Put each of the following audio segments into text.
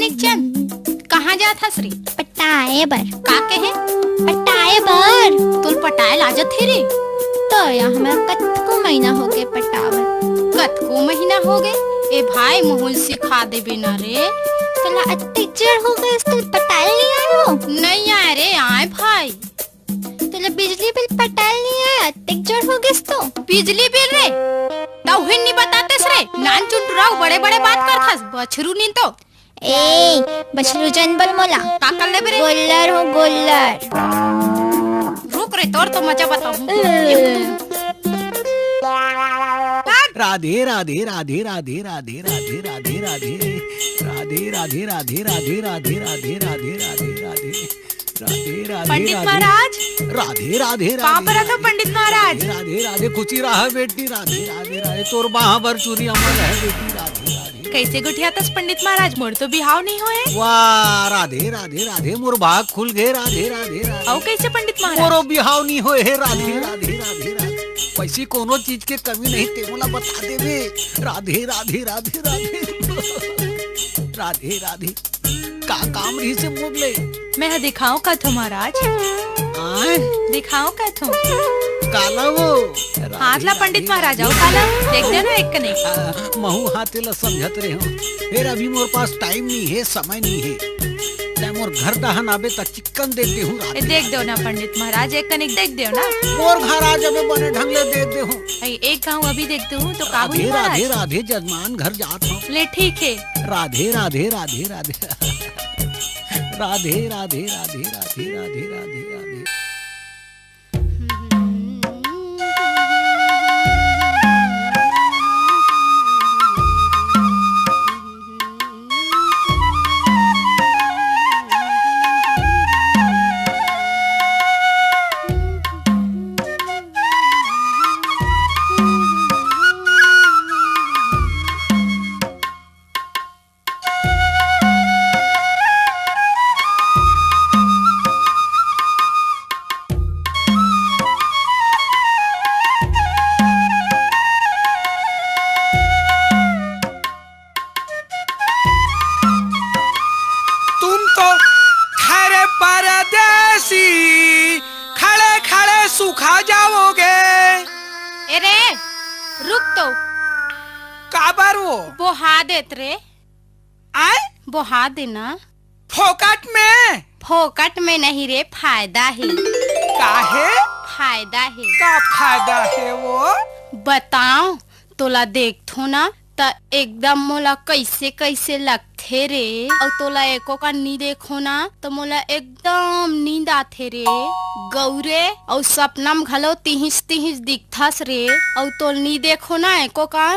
कनिक चंद कहाँ जात हस रे? पटाए बर। का कहे? पटाए बर। तुल पटाए लाजत थे रे? तो या हमें कतको महीना हो गए पटावत। कतको महीना हो गए? ए भाई मोहन सिखा दे बिना रे। तला अत्ते चढ़ हो गए तो पटाए नहीं आए हो? नहीं आए रे, आए भाई। तला बिजली बिल पटाए नहीं आया, अत्ते चढ़ हो गए तो? बिजली बिल रे? तौहिन नहीं बताते रे, नान चुटराव बड़े बड़े बात करथस, बछरू नहीं तो। ए बछरू जनबल मोला। का कर ले बे? गोल्लर हो गोल्लर। रुक रे, तोर तो मजा बताऊं। राधे राधे राधे राधे राधे राधे राधे राधे राधे राधे राधे राधे राधे राधे राधे राधे राधे राधे राधे पंडित महाराज राधे राधे कहाँ पर रखा पंडित महाराज? राधे राधे खुशी रहा बेटी, राधे राधे राधे तोर बाहा बर चूरी अमर है बेटी, राधे राधे। कैसे गुठिया तस पंडित महाराज, मोर तो बिहाव नहीं होए। वाह राधे राधे राधे मोर भाग खुल गए, राधे राधे राधे। औ कैसे पंडित महाराज? मोरो बिहाव नहीं होए है, राधे राधे राधे राधे। पैसी कोनो चीज के कमी नहीं ते मोला बता देबे, राधे राधे राधे राधे राधे राधे। का काम रही से बोले? मैं दिखाऊं का थो महाराज? आए दिखाऊं का थो? काला वो हाथ ला पंडित महाराज, आओ काला देख देना एक कने। महू हाथे ला समझत रहे हो, फिर अभी मोर पास टाइम नहीं है, समय नहीं है। मोर घर दहन आबे त चिकन देते हूँ। देख दो ना पंडित महाराज, एक कनिक देख दो ना। मोर घर आ जाबे बने ढंग ले देख दे हूँ। एक गाँव अभी देखते हूँ तो काबू राधे राधे राधे जजमान घर जात हूँ। ले ठीक है। राधे राधे राधे राधे राधे राधे राधे राधे राधे राधे राधे। खड़े खड़े सुखा जाओगे। अरे रुक तो। काबर वो बोहा देत रे? आए बोहा देना। फोकट में? फोकट में नहीं रे, फायदा है। काहे? फायदा है। का फायदा है वो? बताओ तोला देखथो ना त एकदम मोला कैसे कैसे लगथे रे, और तोला एको का नी देखो ना तो मोला एकदम नींद आथे रे। गौरे और सपना में घलो तिहिस तिहिस दिखथस रे, और तोल नी देखो ना एको का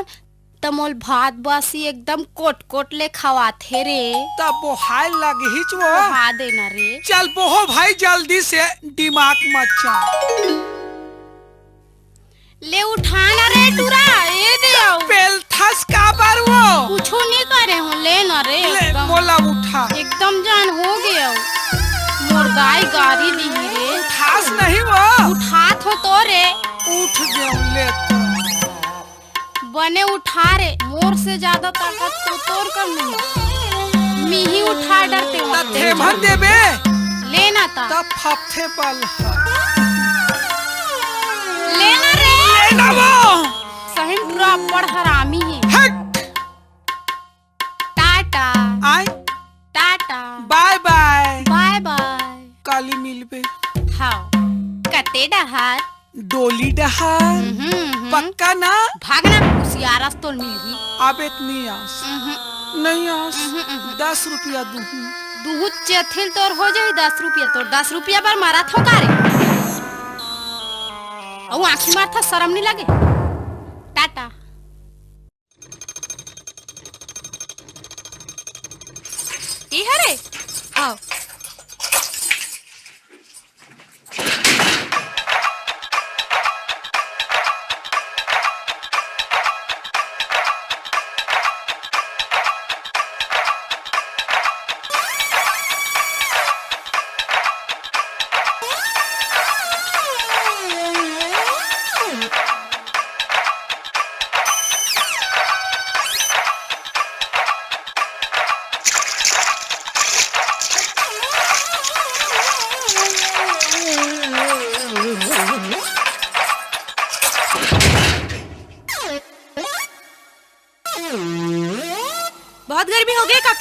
तो मोल भात बासी एकदम कोट कोट ले खवाथे रे। तब बोहाय लगी वो खा देना रे। चल बोहो भाई जल्दी से, दिमाग मत चाट। ले उठाना रे टूरा, ये दे आओ। पेलथस काबर वो? कुछो नहीं करे हूँ, ले ना रे। ले मोला उठा। एकदम जान हो गया। मोर गाय गारी दी रे। उठास नहीं वो? उठात हो तो रे। उठ गया ले तो। बने उठा रे, मोर से ज्यादा ताकत तो तोर कर नहीं। मी ही उठा डरते हो। थे मन देबे? लेना था। तब फफे पल लेना रे। लेना वो। सही पूरा बड़ हरामी है। हट। टाटा। आए टाटा। Bye bye. Bye bye. काली मिलबे। हाँ कते डहार? डोली डहार। पक्का ना? भागना कुसियारस तो मिलगी। अब इतनी आस नहीं आस। 10 रुपया दूँ। दूध चथिल तोर हो जाए 10 रुपया, तोर 10 रुपया पर मारा थो का रे? और आँखी मार था, शर्म नहीं लगे? टाटा। ये है रे, आओ।